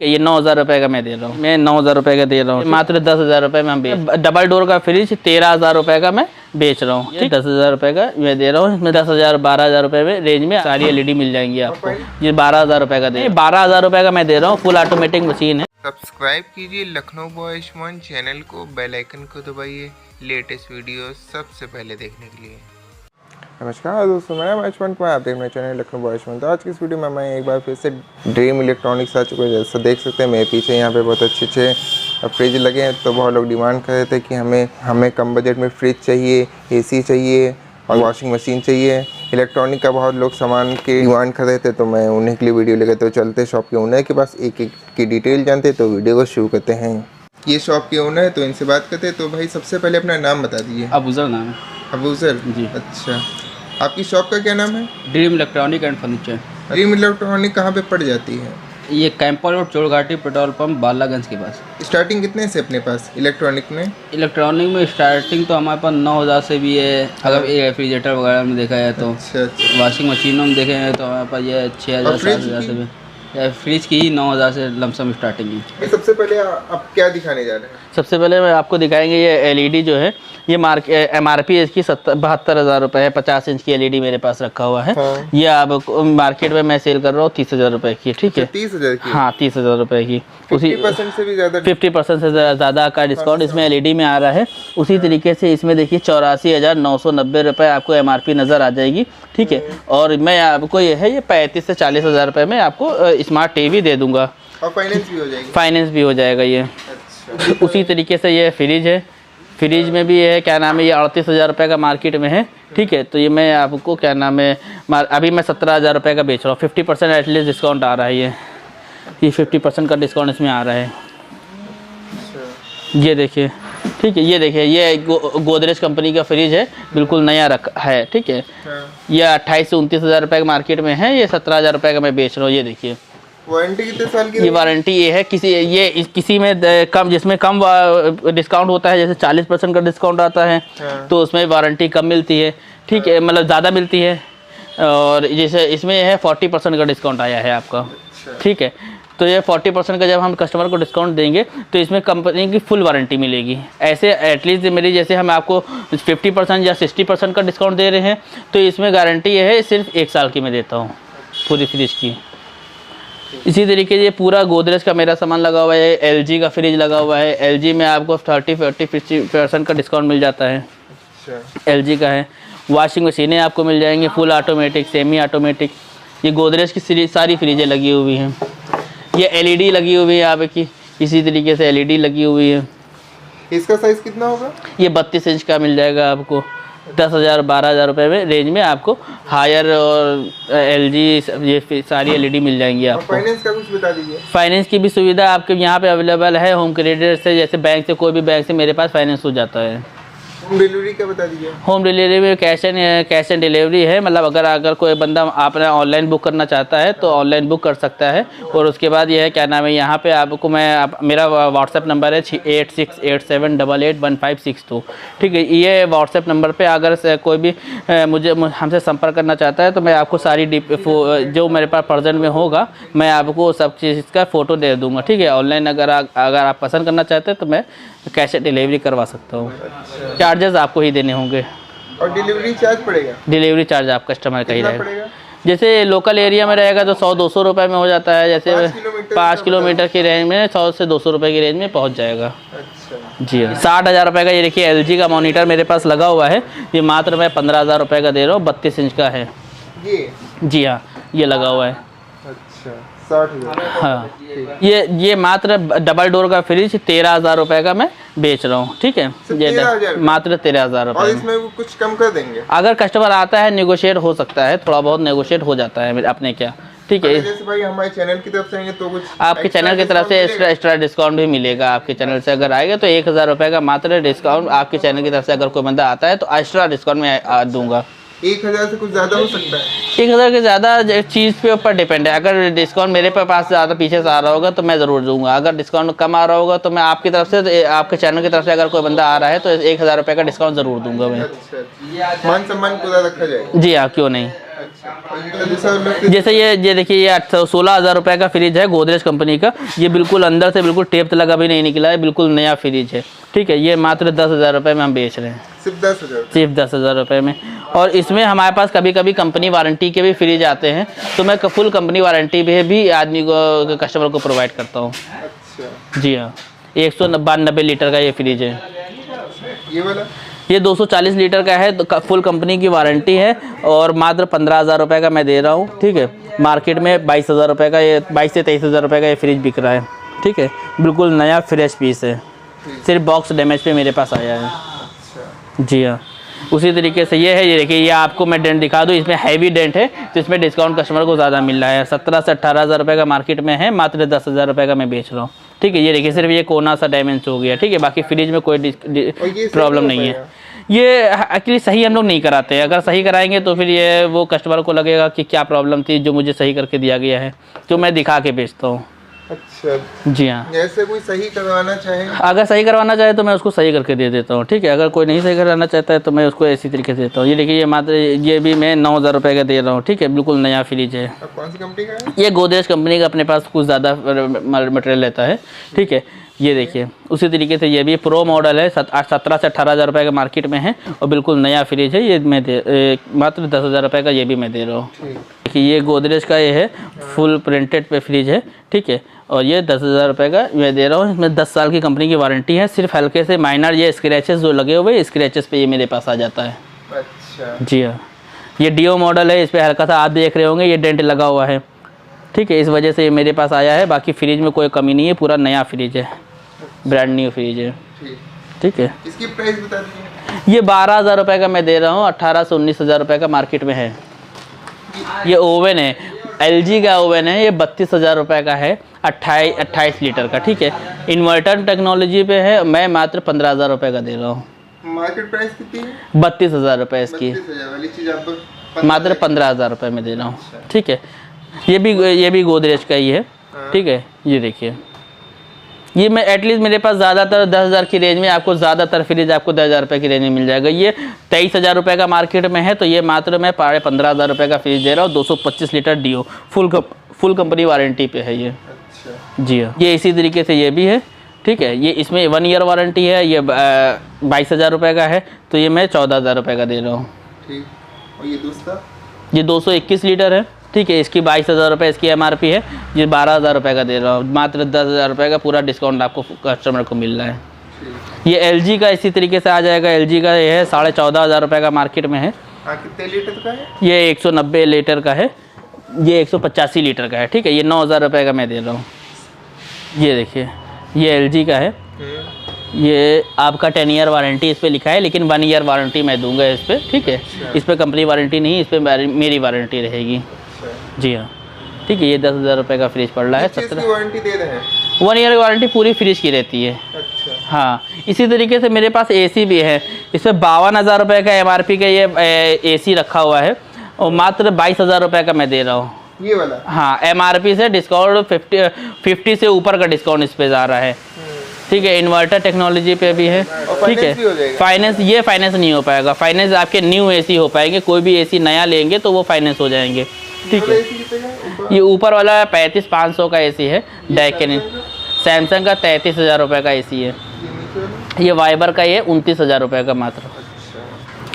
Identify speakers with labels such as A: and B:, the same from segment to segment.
A: ये 9,000 रुपए का मैं दे रहा हूँ, मैं 9,000 रुपए का दे रहा हूँ। मात्र 10,000 रुपए में हम डबल डोर का फ्रिज 13,000 रुपए का मैं बेच रहा हूँ। 10,000 रुपए का मैं दे रहा हूँ। इसमें 10,000 12,000 रुपए में रेंज में सारी एलईडी मिल जाएंगी आपको। ये 12,000 रुपए का दे 12,000 रुपए का मैं दे रहा हूँ। फुल ऑटोमेटिक मशीन है।
B: सब्सक्राइब कीजिए लखनऊ बॉय आयुष्मान चैनल को, बेल आइकन को दबाइए लेटेस्ट वीडियो सबसे पहले देखने के लिए।
C: नमस्कार दोस्तों, मेरा नाम आयुष्मान कुमार, आप देख रहे हैं चैनल लखनऊ बॉय आयुष्मान। तो आज की इस वीडियो में मैं एक बार फिर से ड्रीम इलेक्ट्रॉनिक्स आ चुका है। जैसा देख सकते हैं मेरे पीछे यहाँ पे बहुत अच्छे फ्रिज लगे हैं। तो बहुत लोग डिमांड कर रहे थे कि हमें कम बजट में फ्रिज चाहिए, एसी चाहिए और वॉशिंग मशीन चाहिए। इलेक्ट्रॉनिक का बहुत लोग सामान की डिमांड कर रहे थे, तो मैं उन्हीं के लिए वीडियो लेकर तो चलते शॉप के ओनर के पास, एक की डिटेल जानते। तो वीडियो को शुरू करते हैं। ये शॉप के ओनर है तो इनसे बात करते हैं। तो भाई सबसे पहले अपना नाम बता दीजिए।
A: अबूजर नाम है।
C: अबूजर जी, अच्छा। आपकी शॉप का क्या नाम है?
A: Dream electronic and furniture.
C: Dream electronic कहाँ पे पड़ जाती है?
A: ये कैंपवेल और चोरघाटी पेट्रोल पंप बालागंज के पास।
C: स्टार्टिंग कितने से अपने पास इलेक्ट्रॉनिक में?
A: इलेक्ट्रॉनिक में स्टार्टिंग तो हमारे पास 9,000 से भी है, अगर ये रेफ्रिजरेटर वगैरह में देखा जाए तो।
C: अच्छा।
A: वॉशिंग मशीनों में देखें तो हमारे पास ये 6,000 7,000 से भी। फ्रिज की ही 9,000 से लमसम स्टार्टिंग है।
C: सबसे पहले आप क्या दिखाने जा रहे हैं?
A: सबसे पहले मैं आपको दिखाएंगे ये एलईडी जो है, ये MRP इसकी 72,000 रुपये है। 50 इंच की एलईडी मेरे पास रखा हुआ है। हाँ। ये आप मार्केट में मैं सेल कर रहा हूँ 30,000 रुपये की। ठीक है,
C: 30,000 की?
A: हाँ 30,000 रुपये की। उसी
C: 50% से भी ज़्यादा,
A: 50% से ज़्यादा का डिस्काउंट इसमें एलईडी में आ रहा है। उसी तरीके से इसमें देखिए 84,990 रुपये आपको MRP नज़र आ जाएगी। ठीक है, और मैं आपको ये 35 से 40,000 रुपये में आपको स्मार्ट टीवी दे दूंगा।
C: और फाइनेंस भी हो जाएगी?
A: फाइनेंस भी हो जाएगा ये। अच्छा। उसी तरीके से ये फ्रिज है। फ्रिज में भी है, क्या नाम है, ये 38,000 रुपये का मार्केट में है। ठीक है, तो ये मैं आपको क्या नाम है, अभी मैं 17,000 रुपये का बेच रहा हूँ। 50% एटलीस्ट डिस्काउंट आ रहा है। ये 50% का डिस्काउंट इसमें आ रहा है। ये देखिए, ठीक है, ये देखिए, ये गोदरेज कंपनी का फ्रिज है, बिल्कुल नया रखा है। ठीक है, ये 28 से 29,000 रुपये का मार्केट में है। ये 17,000 रुपये का मैं बेच रहा हूँ। ये देखिए,
C: वारंटी कितने साल की?
A: ये वारंटी ये है, किसी में कम, जिसमें कम डिस्काउंट होता है, जैसे 40% का डिस्काउंट आता है। हाँ। तो उसमें वारंटी कम मिलती है। ठीक है, मतलब ज़्यादा मिलती है। और जैसे इसमें है 40% का डिस्काउंट आया है आपका। अच्छा। ठीक है, तो ये 40% का जब हम कस्टमर को डिस्काउंट देंगे तो इसमें कंपनी की फुल वारंटी मिलेगी। ऐसे एटलीस्ट मेरी जैसे हम आपको 50% या 60% का डिस्काउंट दे रहे हैं, तो इसमें गारंटी ये है सिर्फ 1 साल की मैं देता हूँ पूरी फ्रिज की। इसी तरीके से ये पूरा गोदरेज का मेरा सामान लगा हुआ है। LG का फ्रिज लगा हुआ है। LG में आपको 30-40-50% का डिस्काउंट मिल जाता है। अच्छा। LG का है। वॉशिंग मशीनें आपको मिल जाएंगी, फुल ऑटोमेटिक, सेमी ऑटोमेटिक। ये गोदरेज की सारी फ्रिजें लगी हुई हैं। ये LED लगी हुई है आपकी, इसी तरीके से LED लगी हुई है।
C: इसका साइज़ कितना होगा? ये
A: 32 इंच का मिल जाएगा आपको। 10,000 12,000 रुपये में रेंज में आपको हायर और LG ये सारी LED मिल जाएंगी आपको।
C: फाइनेंस का कुछ बता दीजिए।
A: फाइनेंस की भी सुविधा आपके यहाँ पे अवेलेबल है। होम क्रेडिट से, जैसे बैंक से, कोई भी बैंक से मेरे पास फाइनेंस हो जाता है।
C: होम डिलीवरी का बता दीजिए। होम
A: डिलीवरी में कैश एंड डिलीवरी है। मतलब अगर कोई बंदा आपने ऑनलाइन बुक करना चाहता है तो ऑनलाइन बुक कर सकता है। और उसके बाद ये है, क्या नाम है, यहाँ पे आपको मेरा व्हाट्सएप नंबर है 8687881562। ठीक है, ये व्हाट्सएप नंबर पे अगर कोई भी हमसे संपर्क करना चाहता है तो मैं आपको सारी जो मेरे पास प्रेजेंट में होगा मैं आपको सब चीज़ का फ़ोटो दे दूँगा। ठीक है, ऑनलाइन अगर आप पसंद करना चाहते हैं तो मैं कैश डिलीवरी करवा सकता हूँ। चार्जेस आपको ही देने होंगे।
C: और डिलीवरी चार्ज पड़ेगा? डिलीवरी
A: चार्ज आप कस्टमर का ही रहेगा। जैसे लोकल एरिया में रहेगा तो 100-200 रुपये में हो जाता है। जैसे 5 किलोमीटर की रेंज में 100 से 200 रुपये की रेंज में पहुंच जाएगा। अच्छा। जी हाँ, 60,000 रुपये का ये देखिए LG का मॉनिटर मेरे पास लगा हुआ है। ये मात्र मैं 15,000 रुपये का दे रहा हूँ। 32 इंच का है ये। जी हाँ, ये लगा हुआ है।
C: अच्छा, 60,000। हाँ,
A: ये मात्र डबल डोर का फ्रिज 13,000 रुपये का मैं बेच रहा हूँ। ठीक है, ये मात्र 13,000 रुपये।
C: और इसमें कुछ कम कर देंगे? अगर
A: कस्टमर आता है, नेगोशिएट हो सकता है, थोड़ा बहुत नेगोशिएट हो जाता है अपने क्या। ठीक है,
C: जैसे भाई हमारे चैनल की तरफ से आएंगे तो कुछ
A: आपके चैनल की तरफ से एक्स्ट्रा डिस्काउंट भी मिलेगा। आपके चैनल से अगर आएगा तो 1,000 रुपये का मात्र डिस्काउंट आपके चैनल की तरफ से अगर कोई बंदा आता है तो एक्स्ट्रा डिस्काउंट मैं दूंगा।
C: 1,000 से कुछ ज़्यादा हो सकता है?
A: 1,000 के ज़्यादा चीज़ पे ऊपर डिपेंड है। अगर डिस्काउंट मेरे पास ज़्यादा पीछे से आ रहा होगा तो मैं ज़रूर दूंगा। अगर डिस्काउंट कम आ रहा होगा तो मैं आपकी तरफ से, आपके चैनल की तरफ से अगर कोई बंदा आ रहा है तो 1,000 रुपये का डिस्काउंट ज़रूर दूंगा मैं।
C: अच्छा, मान सम्मान पूरा रखा जाएगा?
A: जी हाँ, क्यों नहीं।
C: अच्छा।
A: जैसे ये देखिए, ये 16,000 रुपये का फ्रिज है गोदरेज कंपनी का। ये बिल्कुल अंदर से बिल्कुल टेप लगा भी नहीं निकला है, बिल्कुल नया फ्रिज है। ठीक है, ये मात्र 10,000 रुपये में हम बेच रहे हैं।
C: सिर्फ 10,000?
A: सिर्फ 10,000 रुपये में। और इसमें हमारे पास कभी कभी कंपनी वारंटी के भी फ्रिज आते हैं, तो मैं फुल कंपनी वारंटी भी आदमी को, कस्टमर को प्रोवाइड करता हूँ।
C: अच्छा।
A: जी हाँ, 192 लीटर का ये फ्रिज है।
C: ये वाला?
A: ये 240 लीटर का है, तो फुल कंपनी की वारंटी है और मात्र 15,000 रुपये का मैं दे रहा हूँ। ठीक है, मार्केट में 22,000 रुपये का, ये 22 से 23,000 रुपये का ये फ्रिज बिक रहा है। ठीक है, बिल्कुल नया फ्रेश पीस है, सिर्फ बॉक्स डैमेज पे मेरे पास आया है।
C: अच्छा।
A: जी हाँ, उसी तरीके से ये है। ये देखिए, ये आपको मैं डेंट दिखा दूँ, इसमें हैवी डेंट है, तो इसमें डिस्काउंट कस्टमर को ज़्यादा मिल रहा है। 17 से 18,000 रुपये का मार्केट में है, मात्र 10,000 रुपये का मैं बेच रहा हूँ। ठीक है, ये देखिए, सिर्फ ये कोना सा डैमेज हो गया। ठीक है, बाकी फ्रिज में कोई प्रॉब्लम नहीं है। ये एक्चुअली सही हम लोग नहीं कराते हैं। अगर सही कराएंगे तो फिर ये वो कस्टमर को लगेगा कि क्या प्रॉब्लम थी जो मुझे सही करके दिया गया है, तो मैं दिखा के बेचता हूँ।
C: अच्छा।
A: जी हाँ,
C: ऐसे कोई सही करवाना चाहे,
A: अगर सही करवाना चाहे तो मैं उसको सही करके दे देता हूँ। ठीक है, अगर कोई नहीं सही करवाना चाहता है तो मैं उसको इसी तरीके से देता हूँ। ये देखिए, ये मात्र ये भी मैं 9,000 रुपये का दे रहा हूँ। ठीक है, बिल्कुल नया फ्रिज है।
C: कौन सी कंपनी का है?
A: ये गोदरेज कंपनी का अपने पास कुछ ज़्यादा मटेरियल रहता है। ठीक है, ये देखिए, उसी तरीके से ये भी प्रो मॉडल है, 17 से 18,000 रुपये का मार्केट में है और बिल्कुल नया फ्रिज है। ये मैं मात्र 10,000 रुपये का ये भी मैं दे रहा हूँ। देखिए, ये गोदरेज का ये है, फुल प्रिंटेड पे फ्रिज है। ठीक है, और ये 10,000 रुपये का मैं दे रहा हूँ। इसमें 10 साल की कंपनी की वारंटी है। सिर्फ हल्के से माइनर ये स्क्रैचेस जो लगे हुए, स्क्रैचेस पे ये मेरे पास आ जाता है।
C: अच्छा।
A: जी हाँ, ये डीओ मॉडल है, इस पर हल्का सा आप देख रहे होंगे, ये डेंट लगा हुआ है। ठीक है, इस वजह से ये मेरे पास आया है। बाकी फ्रिज में कोई कमी नहीं है, पूरा नया फ्रिज है, ब्रांड न्यू फ्रिज है। ठीक है,
C: इसकी प्राइस बता दीजिए।
A: ये 12,000 रुपये का मैं दे रहा हूँ, 18 से 19,000 रुपये का मार्केट में है। ये ओवन है, एलजी का ओवन है, ये 32,000 रुपये का है, 28 लीटर का। ठीक है, इन्वर्टर टेक्नोलॉजी पे है, मैं मात्र 15,000 रुपये का दे रहा हूँ।
C: मार्केट प्राइस कितनी है?
A: 32,000 रुपये इसकी,
C: 32,000 वाली चीज़ आप
A: मात्र 15,000 रुपये में दे रहा हूँ। ठीक है, ये भी गोदरेज का ही है। ठीक है, ये देखिए, ये मैं एटलीस्ट मेरे पास ज़्यादातर 10,000 की रेंज में आपको ज़्यादातर फ्रिज आपको 10,000 रुपये की रेंज में मिल जाएगा। ये 23,000 रुपये का मार्केट में है, तो ये मात्र मैं 15,000 रुपये का फ्रिज दे रहा हूँ। 225 लीटर डीओ, फुल कंपनी वारंटी पे है ये।
C: अच्छा।
A: जी हाँ, ये इसी तरीके से ये भी है। ठीक है, ये इसमें 1 ईयर वारंटी है, ये 22,000 रुपये का है, तो ये मैं 14,000 रुपये का दे रहा हूँ।
C: ठीक, और ये दूसरा?
A: ये 221 लीटर है। ठीक है, इसकी 22,000 रुपये इसकी एमआरपी है, ये 12,000 रुपये का दे रहा हूँ। मात्र 10,000 रुपये का पूरा डिस्काउंट आपको कस्टमर को मिल रहा है। ये एलजी का इसी तरीके से आ जाएगा। एलजी का ये है 14,500 रुपये का मार्केट में है।
C: कितने लीटर का है?
A: ये 190 लीटर का है, ये 185 लीटर का है। ठीक है, ये 9,000 रुपये का मैं दे रहा हूँ। ये देखिए, ये एलजी का है, ये आपका 10 ईयर वारंटी इस पर लिखा है, लेकिन 1 ईयर वारंटी मैं दूंगा इस पर। ठीक है, इस पर कंपनी वारंटी नहीं, इस पर मेरी वारंटी रहेगी। जी हाँ, ठीक है, ये 10,000 रुपये का फ्रिज पड़ रहा है।
C: 17 वारंटी दे रहे हैं?
A: 1 ईयर की वारंटी पूरी फ्रिज की रहती है।
C: अच्छा।
A: हाँ, इसी तरीके से मेरे पास एसी भी है। इसमें 52,000 रुपये का एमआरपी का ये एसी रखा हुआ है और मात्र 22,000 रुपये का मैं दे रहा हूँ।
C: ये वाला?
A: हाँ, एमआरपी से डिस्काउंट 50 से ऊपर का डिस्काउंट इस पे आ रहा है। ठीक है, इन्वर्टर टेक्नोलॉजी पे भी है। ठीक है, फाइनेंस ये फाइनेंस नहीं हो पाएगा। फाइनेंस आपके न्यू एसी हो पाएंगे, कोई भी एसी नया लेंगे तो वो फाइनेंस हो जाएंगे। ठीक है, ये ऊपर वाला 35,500 का एसी है, डाइकिन सैमसंग का 33,000 रुपये का एसी है। ये वाइबर का ये 29,000 रुपये का मात्र।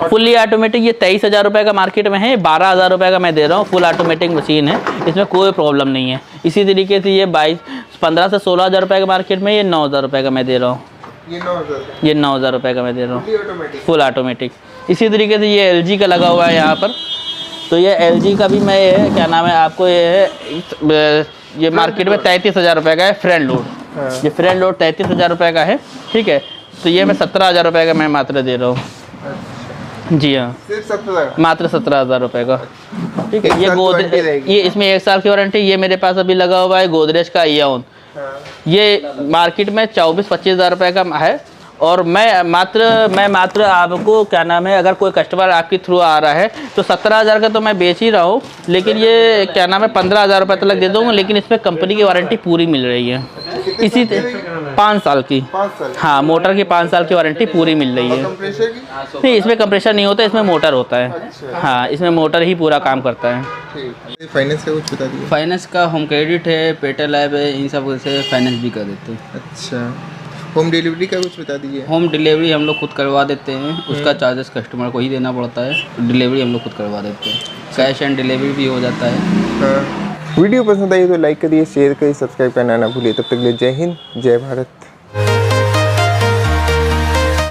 A: फुली ऑटोमेटिक ये 23,000 रुपये का मार्केट में है, 12,000 रुपये का मैं दे रहा हूँ। फुल ऑटोमेटिक मशीन है, इसमें कोई प्रॉब्लम नहीं है। इसी तरीके से ये 15 से 16,000 रुपये के मार्केट में, ये 9,000 रुपये का मैं दे रहा हूँ। ये 9,000 रुपये का मैं दे रहा हूँ, फुल ऑटोमेटिक। इसी तरीके से ये एलजी का लगा हुआ है यहाँ पर, तो ये एलजी का भी मैं ये क्या नाम है आपको ये मार्केट में 33,000 रुपये का है, फ्रंट लोड। ये फ्रंट लोड 33,000 रुपये का है। ठीक है, तो ये मैं 17,000 रुपये का मैं मात्र दे रहा हूँ। जी हाँ,
C: सिर्फ 17,000? मात्र
A: 17,000 रुपये का। ठीक है, ये गोदरेज, ये इसमें 1 साल की वारंटी। ये मेरे पास अभी लगा हुआ है गोदरेज का इयान, ये मार्केट में 24-25 हज़ार रुपये का है। और मैं मात्र आपको क्या नाम है, अगर कोई कस्टमर आपके थ्रू आ रहा है तो 17,000 का तो मैं बेच ही रहा हूँ, लेकिन ये क्या नाम है 15,000 रुपये तक दे दूँगा, लेकिन इसमें कंपनी की वारंटी पूरी मिल रही है। 5 साल की।
C: 5 साल?
A: हाँ, मोटर की 5 साल की वारंटी पूरी मिल रही है।
C: कंप्रेसर की?
A: नहीं, इसमें कंप्रेसर नहीं होता, इसमें मोटर होता है।
C: अच्छा।
A: हाँ, इसमें मोटर ही पूरा काम करता है।
C: ठीक। फाइनेंस का कुछ बता दीजिए।
D: फाइनेंस का होम क्रेडिट है, पेट्रोल ऐप है, इन सब से फाइनेंस भी कर देते हैं।
C: अच्छा, होम डिलीवरी का कुछ बता दीजिए।
D: होम डिलीवरी हम लोग खुद करवा देते हैं, उसका चार्जेस कस्टमर को ही देना पड़ता है। डिलीवरी हम लोग खुद करवा देते हैं, कैश एंड डिलीवरी भी हो जाता है।
C: हाँ। वीडियो पसंद आई तो लाइक करिए, शेयर करिए, सब्सक्राइब करना ना भूलिए। तब तक के लिए जय हिंद, जय भारत।